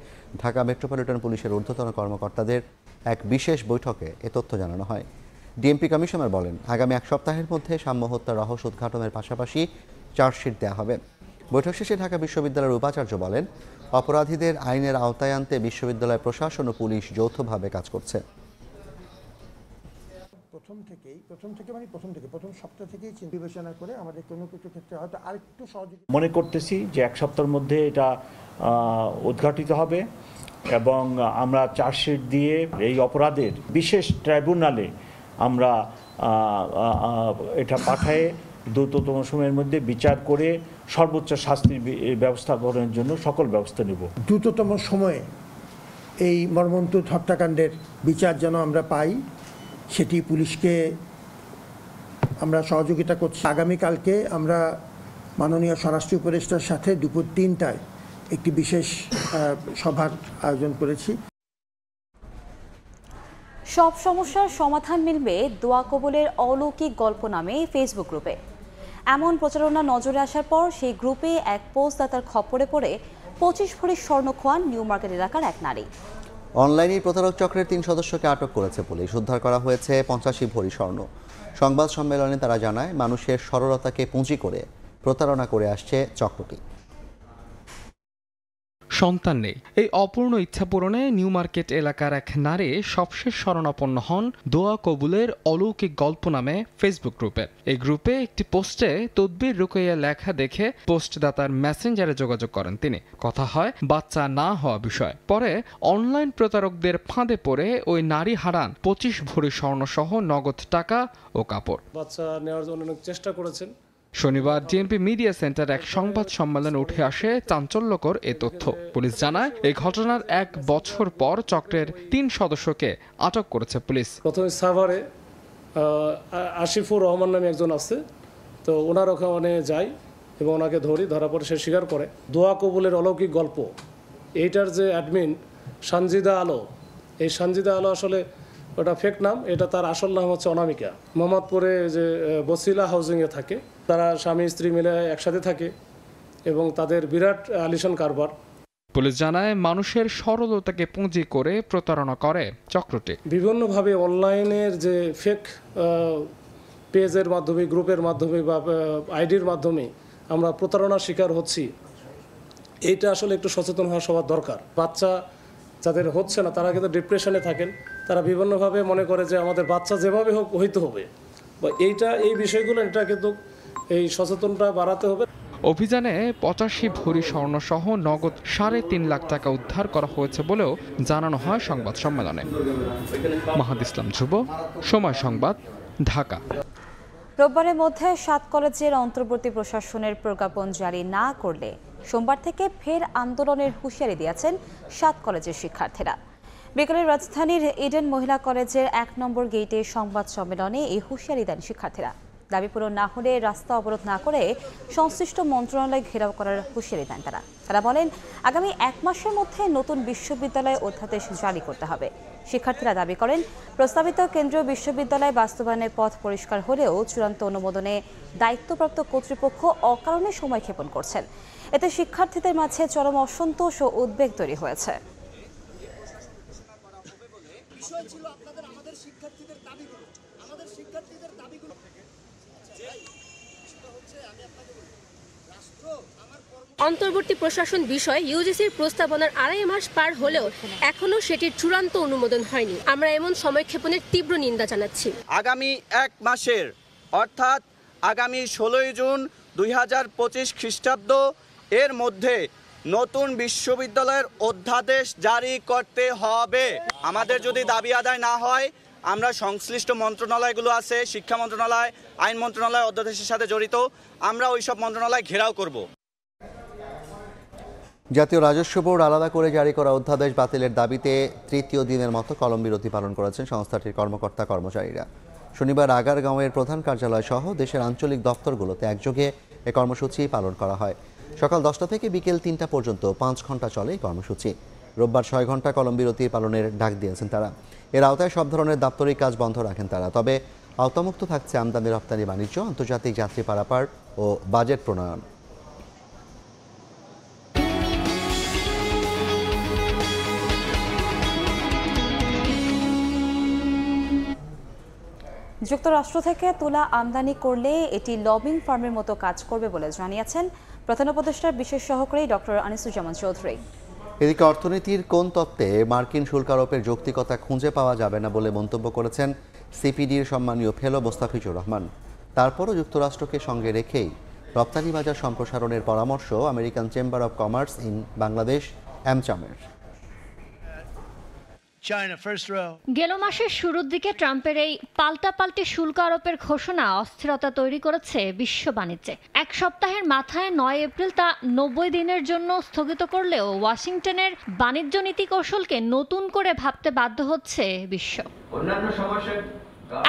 ঢাকা মেট্রোপলিটন পুলিশের ঊর্ধ্বতন কর্মকর্তাদের এক বিশেষ বৈঠকে এ তথ্য জানানো হয়। ডিএমপি কমিশনার বলেন, আগামী এক সপ্তাহের মধ্যে সাম্য হত্যার রহস্য উদ্ঘাটনের পাশাপাশি চার্জশিট দেওয়া হবে। বৈঠক শেষে ঢাকা বিশ্ববিদ্যালয়ের উপাচার্য বলেন, অপরাধীদের আইনের আওতায় আনতে বিশ্ববিদ্যালয় প্রশাসন ও পুলিশ যৌথভাবে কাজ করছে। প্রথম সপ্তাহ থেকেই বিবেচনা করে আমাদের কোনো কিছু ক্ষেত্রে হয়তো আরেকটু সহযোগী মনে করতেছি যে এক সপ্তাহের মধ্যে এটা উদ্ঘাটিত হবে এবং আমরা চার্জশিট দিয়ে এই অপরাধের বিশেষ ট্রাইব্যুনালে আমরা এটা পাঠায়ে দ্রুততম সময়ের মধ্যে বিচার করে সর্বোচ্চ শাস্তির ব্যবস্থা গ্রহণের জন্য সকল ব্যবস্থা নেব। দ্রুততম সময়ে এই মর্মন্তুদ হত্যাকাণ্ডের বিচার যেন আমরা পাই, সেটি পুলিশকে আমরা সহযোগিতা করছি। আগামীকালকে আমরা মাননীয় স্বরাষ্ট্র উপদেষ্টার সাথে দুপুর 3টায় একটি বিশেষ সভার আয়োজন করেছি। সব সমস্যার সমাধান মিলবে দোয়া কবুলের অলৌকিক গল্প নামে ফেসবুক গ্রুপে। এমন প্রচারণা নজরে আসার পর সেই গ্রুপে এক পোস্টদাতার খপ্পরে পড়ে 25 ভরি স্বর্ণ খোয়ান নিউ মার্কেট এলাকার এক নারী। অনলাইনে প্রতারক চক্রের 3 সদস্যকে আটক করেছে পুলিশ। উদ্ধার করা হয়েছে 85 ভরি স্বর্ণ। সংবাদ সম্মেলনে তারা জানায়, মানুষের সরলতাকে পুঁজি করে প্রতারণা করে আসছে চক্রটি। সন্তান নেই, এই অপূর্ণ ইচ্ছা পূরণে নিউ মার্কেট এলাকার এক নারী সবশেষ শরণাপন্ন হন দোয়া কবুলের অলৌকিক গল্প নামে ফেসবুক গ্রুপে। এই গ্রুপে একটি পোস্টে তদবির রুকাইয়া লেখা দেখে পোস্টদাতার মেসেঞ্জারে যোগাযোগ করেন তিনি। কথা হয় বাচ্চা না হওয়া বিষয়। পরে অনলাইন প্রতারকদের ফাঁদে পড়ে ওই নারী হারান 25 ভরি স্বর্ণ সহ নগদ টাকা ও কাপড়। বাচ্চা নেওয়ার জন্য অনেক চেষ্টা করেছেন। শনিবার ডিএমপি মিডিয়া সেন্টার এক সংবাদ সম্মেলনে উঠে আসে চাঞ্চল্যকর এ তথ্য। পুলিশ জানায়, এই ঘটনার 1 বছর পর চক্রের 3 সদস্যকে আটক করেছে পুলিশ। প্রথমে সাভারে আসিফুর রহমান নামে একজন আছে, তো ওনার ওখানে যাই এবং ওনাকে ধরা পড়ে সে স্বীকার করে। দোয়া কবুলের অলৌকিক গল্প, এইটার যে অ্যাডমিন সানজিদা আলো, এই সানজিদা আলো আসলে ওটা ফেক নাম, এটা তার আসল নাম হচ্ছে অনামিকা। মোহাম্মদপুরে যে বসিলা হাউজিংয়ে থাকে, তারা স্বামী স্ত্রী মিলে একসাথে থাকে এবং তাদের বিরাট আলিশান কারবার। পুলিশ জানায়, মানুষের সরলতাকে পুঁজি করে প্রতারণা করে চক্রটি। বিভিন্নভাবে অনলাইনের যে ফেক পেজের মাধ্যমে, গ্রুপের মাধ্যমে বা আইডির মাধ্যমে আমরা প্রতারণার শিকার হচ্ছি। এইটা আসলে একটু সচেতন হওয়া সবার দরকার। বাচ্চা যাদের হচ্ছে না, তারা কিন্তু ডিপ্রেশনে থাকেন। তারা বিভিন্নভাবে মনে করে যে আমাদের বাচ্চা যেভাবে হোক হইতে হবে, বা এই বিষয়গুলো এটা কিন্তু এই সচেতনতা বাড়াতে হবে। অভিযানে 85 ভরি স্বর্ণ সহ নগদ 3.5 লাখ টাকা উদ্ধার করা হয়েছে বলেও জানানো হয় সংবাদ সম্মেলনে। মাহাদ ইসলাম ধ্রুব, সময় সংবাদ, ঢাকা। রোববারের মধ্যে 7 কলেজের অন্তর্বর্তী প্রশাসনের প্রজ্ঞাপন জারি না করলে সোমবার থেকে ফের আন্দোলনের হুঁশিয়ারি দিয়েছেন 7 কলেজের শিক্ষার্থীরা। বিকেলে রাজধানীর ইডেন মহিলা কলেজের 1 নম্বর গেটে সংবাদ সম্মেলনে এই হুঁশিয়ারি দেন শিক্ষার্থীরা। দাবি পূরণ না হলে রাস্তা অবরোধ না করে সংশ্লিষ্ট মন্ত্রণালয় ঘেরাও করার হুঁশিয়ারি দেন তারা বলেন, আগামী 1 মাসের মধ্যে নতুন বিশ্ববিদ্যালয় অধ্যাদেশ জারি করতে হবে। শিক্ষার্থীরা দাবি করেন, প্রস্তাবিত কেন্দ্রীয় বিশ্ববিদ্যালয় বাস্তবায়নের পথ পরিষ্কার হলেও চূড়ান্ত অনুমোদনে দায়িত্বপ্রাপ্ত কর্তৃপক্ষ অকারণে সময়ক্ষেপণ করছেন। এতে শিক্ষার্থীদের মাঝে চরম অসন্তোষ ও উদ্বেগ তৈরি হয়েছে। অন্তর্বর্তী প্রশাসন বিষয়ে ইউজিসির প্রস্তাবনার 2.5 মাস পার হলেও এখনো সেটির চূড়ান্ত অনুমোদন হয়নি। আমরা এমন সময়ক্ষেপণের তীব্র নিন্দা জানাচ্ছি। আগামী 1 মাসের অর্থাৎ আগামী 16 জুন 2025 খ্রিস্টাব্দ এর মধ্যে নতুন বিশ্ববিদ্যালয়ের অধ্যাদেশ জারি করতে হবে। আমাদের যদি দাবি আদায় না হয়, আমরা সংশ্লিষ্ট মন্ত্রণালয়গুলো আছে, শিক্ষা মন্ত্রণালয়, আইন মন্ত্রণালয় অধ্যাদেশের সাথে জড়িত, আমরা ওইসব মন্ত্রণালয় ঘেরাও করব। জাতীয় রাজস্ব বোর্ড আলাদা করে জারি করা অধ্যাদেশ বাতিলের দাবিতে তৃতীয় দিনের মতো কলম বিরতি পালন করেছেন সংস্থাটির কর্মকর্তা কর্মচারীরা। শনিবার আগারগাঁওয়ের প্রধান কার্যালয় সহ দেশের আঞ্চলিক দপ্তরগুলোতে একযোগে এ কর্মসূচি পালন করা হয়। সকাল 10টা থেকে বিকেল 3টা পর্যন্ত 5 ঘন্টা চলে এই কর্মসূচি। রোববার 6 ঘন্টা কলম বিরতি পালনের ডাক দিয়েছেন তারা। এর আওতায় সব ধরনের দাপ্তরিক কাজ বন্ধ রাখেন তারা। তবে আওতামুক্ত থাকছে আমদানি রপ্তানি বাণিজ্য, আন্তর্জাতিক যাত্রী পারাপার ও বাজেট প্রণয়ন। যুক্তরাষ্ট্র থেকে তুলা আমদানি করলে এটি লবিং ফার্মের মতো কাজ করবে বলে জানিয়েছেন প্রধান উপদেষ্টার বিশেষ সহকারী ডক্টর আনিসুজ্জামান চৌধুরী। এদিকে অর্থনীতির কোন তত্ত্বে মার্কিন শুল্ক আরোপের যৌক্তিকতা খুঁজে পাওয়া যাবে না বলে মন্তব্য করেছেন সিপিডির সম্মানীয় ফেলো মোস্তাফিজুর রহমান। তারপরও যুক্তরাষ্ট্রকে সঙ্গে রেখেই রপ্তানি বাজার সম্প্রসারণের পরামর্শ American Chamber of Commerce in Bangladesh অ্যামচামের। গেল মাসের শুরুর দিকে ট্রাম্পের এই পাল্টাপাল্টি শুল্ক আরোপের ঘোষণা অস্থিরতা তৈরি করেছে বিশ্ব বাণিজ্যে। এক সপ্তাহের মাথায় 9 এপ্রিল তা 90 দিনের জন্য স্থগিত করলেও ওয়াশিংটনের বাণিজ্য নীতি কৌশলকে নতুন করে ভাবতে বাধ্য হচ্ছে বিশ্ব।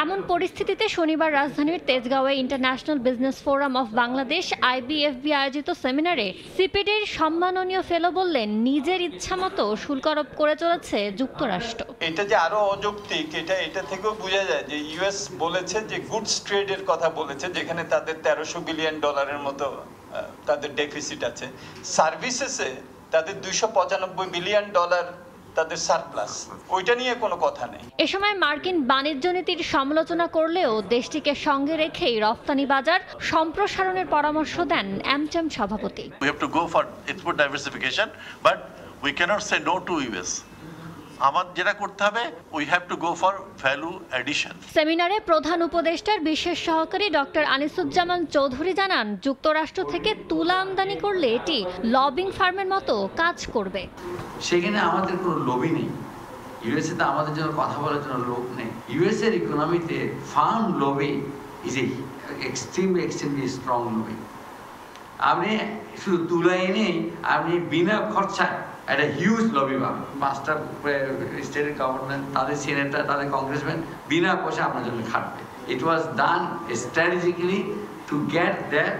এমন পরিস্থিতিতে শনিবার রাজধানীর তেজগাঁওয়ে International Business Forum of Bangladesh IBFB আয়োজিত সেমিনারে সিপিডির সম্মাননীয় ফেলো বললেন, নিজের ইচ্ছামতো শুল্ক আরোপ করে চলেছে যুক্তরাষ্ট্র। এটা যে আরো অযৌক্তিক, এটা থেকেও বোঝা যায় যে ইউএস বলেছে যে গুডস ট্রেডের কথা বলেছে, যেখানে তাদের $1300 বিলিয়ন মতো তাদের ডেফিসিট আছে। সার্ভিসেসে তাদের $295 বিলিয়ন তাদের সারপ্লাস, ওইটা নিয়ে কোনো কথা নেই। এ সময় মার্কিন বাণিজ্য নীতির সমালোচনা করলেও দেশটিকে সঙ্গে রেখেই রপ্তানি বাজার সম্প্রসারণের পরামর্শ দেন অ্যামচাম সভাপতি। We have to go for export diversification, but we cannot say no to US. আমাদের যেটা করতে হবে, we have to go for value addition. সেমিনারে প্রধান উপদেষ্টার বিশেষ সহকারী ডক্টর আনিসুজ্জামান চৌধুরী জানান, যুক্তরাষ্ট্র থেকে তুলা আমদানি করলে এটি লবিং ফার্মের মতো কাজ করবে। সেখানে আমাদের কোনো লবি নেই। ইউএসএ তে আমাদের জন্য কথা বলার জন্য লোক নেই। ইউএস এর ইকোনমিতে farm lobby is a extremely strong lobby. আপনি শুধু তুলা এনে আপনি বিনা খরচায় একটা হিউজ লবি পাবেন। 5টা স্টেটের গভর্নমেন্ট, তাদের সিনেটর, তাদের কংগ্রেসম্যান বিনা পয়সা আপনার জন্য খাটবে। It was done strategically to get that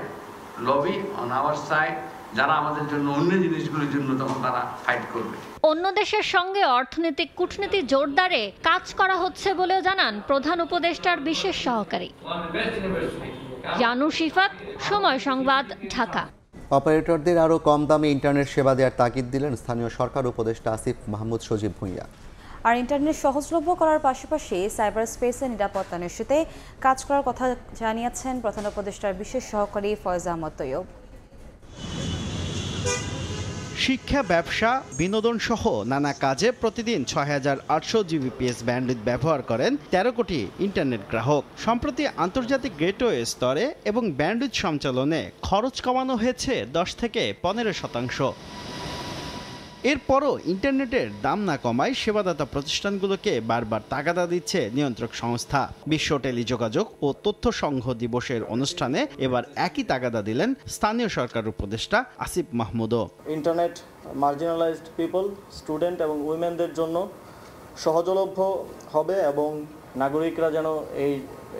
lobby on our side, যারা আমাদের জন্য অন্য জিনিসগুলোর জন্য তখন তারা ফাইট করবে। অন্য দেশের সঙ্গে অর্থনৈতিক কূটনীতি জোরদারে কাজ করা হচ্ছে বলেও জানান প্রধান উপদেষ্টার বিশেষ সহকারী। জানু শিফাত, সময় সংবাদ, ঢাকা। অপারেটরদের আরও কম দামে ইন্টারনেট সেবা দেওয়ার তাগিদ দিলেন স্থানীয় সরকার উপদেষ্টা আসিফ মাহমুদ সজীব ভুঁইয়া। আর ইন্টারনেট সহজলভ্য করার পাশাপাশি সাইবার স্পেসে নিরাপত্তা নিশ্চিতে কাজ করার কথা জানিয়েছেন প্রধান উপদেষ্টার বিশেষ সহকারী ফয়েজ আহমদ তৈয়ব। শিক্ষা, ব্যবসা, বিনোদন সহ নানা কাজে প্রতিদিন ৬,৮০০ Gbps ব্যান্ডউইথ ব্যবহার করেন ১৩ কোটি ইন্টারনেট গ্রাহক। সম্প্রতি আন্তর্জাতিক গেটওয়ে স্তরে এবং ব্যান্ডউইথ সঞ্চালনে খরচ কমানো হয়েছে ১০ থেকে ১৫%। এরপরও ইন্টারনেটের দাম না কমায় সেবাদাতা প্রতিষ্ঠানগুলোকে বারবার তাগাদা দিচ্ছে নিয়ন্ত্রক সংস্থা। বিশ্ব টেলিযোগাযোগ ও তথ্য সংঘ দিবসের অনুষ্ঠানে এবার একই তাগাদা দিলেন স্থানীয় সরকার উপদেষ্টা আসিফ মাহমুদও। ইন্টারনেট মার্জিনালাইজড পিপল, স্টুডেন্ট এবং উইমেনদের জন্য সহজলভ্য হবে এবং নাগরিকরা যেন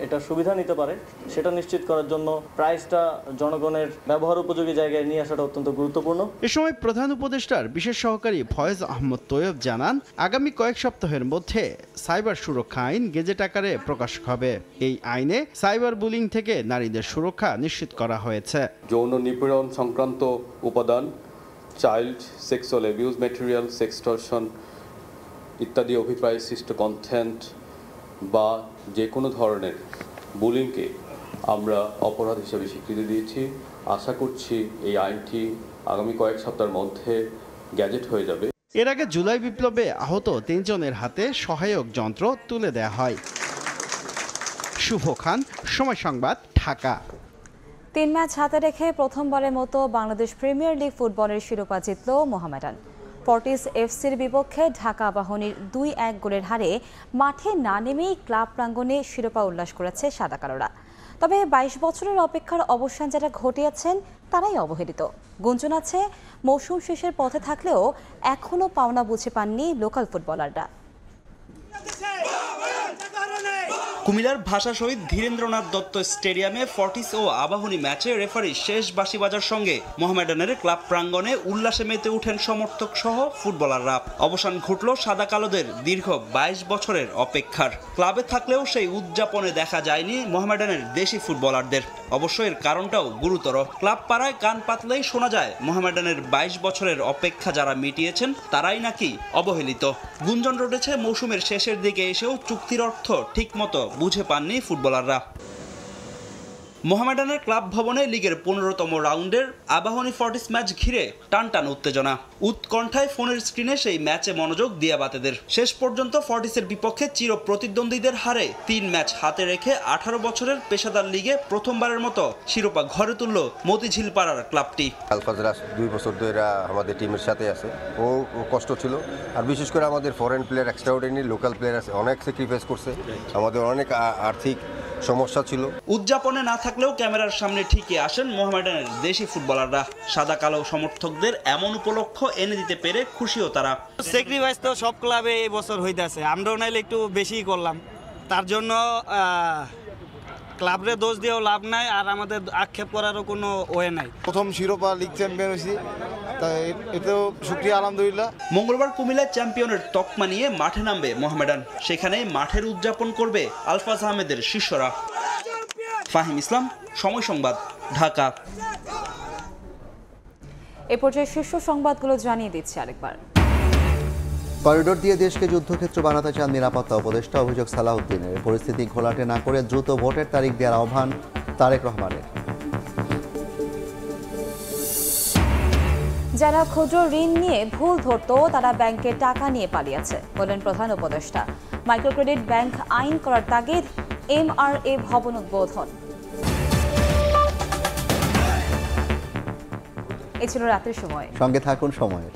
এটা সুবিধা নিতে পারে সেটা নিশ্চিত করার জন্য প্রাইসটা জনগণের ব্যবহার উপযোগী জায়গায় নিয়ে আসাটা অত্যন্ত গুরুত্বপূর্ণ। এ সময় প্রধান উপদেষ্টার বিশেষ সহকারী ফয়েজ আহমদ তৈয়ব জানান, আগামী কয়েক সপ্তাহের মধ্যে সাইবার সুরক্ষা আইন গেজেট আকারে প্রকাশ হবে। এই আইনে সাইবার বুলিং থেকে নারীদের সুরক্ষা নিশ্চিত করা হয়েছে। যৌন নিপীড়ন সংক্রান্ত উপাদান, চাইল্ড সেক্সুয়াল অ্যাবিউজ ম্যাটেরিয়াল, সেক্সটর্শন ইত্যাদি অভিপ্রায় সৃষ্ট কন্টেন্ট বা যে কোনো ধরনের বুলিংকে আমরা অপরাধ হিসেবে স্বীকৃতি দিয়েছি। আশা করছি এই আইনটি আগামী কয়েক সপ্তাহের মধ্যে গ্যাজেট হয়ে যাবে। এর আগে জুলাই বিপ্লবে আহত 3 জনের হাতে সহায়ক যন্ত্র তুলে দেয়া হয়। শুভ খান, সময় সংবাদ, ঢাকা। 3 ম্যাচ হাতে রেখে প্রথমবারের মতো বাংলাদেশ প্রিমিয়ার লিগ ফুটবলের শিরোপা জিতল মোহামেডান। ফর্টিস এফসির বিপক্ষে ঢাকা আবাহনীর 2-1 গোলের হারে মাঠে না নেমেই ক্লাব প্রাঙ্গণে শিরোপা উল্লাস করেছে সাদা কালোরা। তবে 22 বছরের অপেক্ষার অবসান যারা ঘটিয়েছেন তারাই অবহেলিত। গুঞ্জন আছে মৌসুম শেষের পথে থাকলেও এখনও পাওনা বুঝে পাননি লোকাল ফুটবলাররা। কুমিল্লার ভাষা শহীদ ধীরেন্দ্রনাথ দত্ত স্টেডিয়ামে ফর্টিস ও আবাহনী ম্যাচে রেফারি শেষ বাঁশি বাজার সঙ্গে মোহামেডানের ক্লাব প্রাঙ্গণে উল্লাসে মেতে ওঠেন সমর্থক সহ ফুটবলাররা। অবসান ঘটল সাদা কালোদের দীর্ঘ 22 বছরের অপেক্ষার। ক্লাবে থাকলেও সেই উদযাপনে দেখা যায়নি মোহামেডানের দেশি ফুটবলারদের। অবশ্য এর কারণটাও গুরুতর। ক্লাব পাড়ায় কান পাতলেই শোনা যায় মোহামেডানের 22 বছরের অপেক্ষা যারা মিটিয়েছেন তারাই নাকি অবহেলিত। গুঞ্জন রটেছে মৌসুমের শেষের দিকে এসেও চুক্তির অর্থ ঠিকমতো বুঝে পাননি ফুটবলাররা। মোহামেডানের ক্লাব ভবনে লিগের 15তম রাউন্ডের আবাহনী ফর্টিস ম্যাচ ঘিরে টানটান উত্তেজনা। উৎকণ্ঠায় ফোনের স্ক্রিনে সেই ম্যাচে মনোযোগ দিয়াবাতেদের। শেষ পর্যন্ত ফর্টিসের বিপক্ষে চির প্রতিদ্বন্দ্বীদের হারে 3 ম্যাচ হাতে রেখে 18 বছরের পেশাদার লিগে প্রথমবারের মতো শিরোপা ঘরে তুলল মতিঝিল পাড়ার ক্লাবটি। আলফাজরাস 2 বছর ধরে আমাদের টিমের সাথে আছে। ও কষ্ট ছিল, আর বিশেষ করে আমাদের foreign player, extraordinary local player আছে, অনেক স্যাক্রিফাইস করছে। আমাদের অনেক আর্থিক সমস্যা ছিল। উদযাপনে না থাকলেও ক্যামেরার সামনে ঠিকই আসেন মোহামেডানের দেশি ফুটবলাররা। সাদা কালো সমর্থকদের এমন উপলক্ষ এনে দিতে পেরে খুশিও তারা। স্যাক্রিফাইস তো সব ক্লাবে এই বছর হইতেছে, আমরাও নাইলে একটু বেশি করলাম। তার জন্য ক্লাবরে দোষ দিয়েও লাভ নাই, আর আমাদের আক্ষেপ করারও কোনো ওয়ে নাই। প্রথম শিরোপা লিগ চ্যাম্পিয়ন হয়েছি, তাই এতেও শুকরিয়া আলহামদুলিল্লাহ। মঙ্গলবার কুমিল্লায় চ্যাম্পিয়নের তকমা নিয়ে মাঠে নামবে মোহামেডান। সেখানে মাঠের উদযাপন করবে আলফাজ আহমেদের শিষ্যরা। ফাহিম ইসলাম, সময় সংবাদ, ঢাকা। এ পর্যায়ে শীর্ষ সংবাদগুলো জানিয়ে দিচ্ছি আরেকবার। করিডোর দিয়ে দেশকে যুদ্ধক্ষেত্র বানাতে চান নিরাপত্তা উপদেষ্টা, অভিযোগ সালাউদ্দিনের। পরিস্থিতি ঘোলাটে না করে দ্রুত ভোটের তারিখ দেওয়ার আহ্বান তারেক রহমানের। যারা ক্ষুদ্র ঋণ নিয়ে ভুল ধরত তারা ব্যাংকে টাকা নিয়ে পালিয়েছে বলেন প্রধান উপদেষ্টা। মাইক্রোক্রেডিট ব্যাংক আইন করার তাগিদ, MRA ভবন উদ্বোধন। এ ছিল রাতের সময়, সঙ্গে থাকুন সময়ের।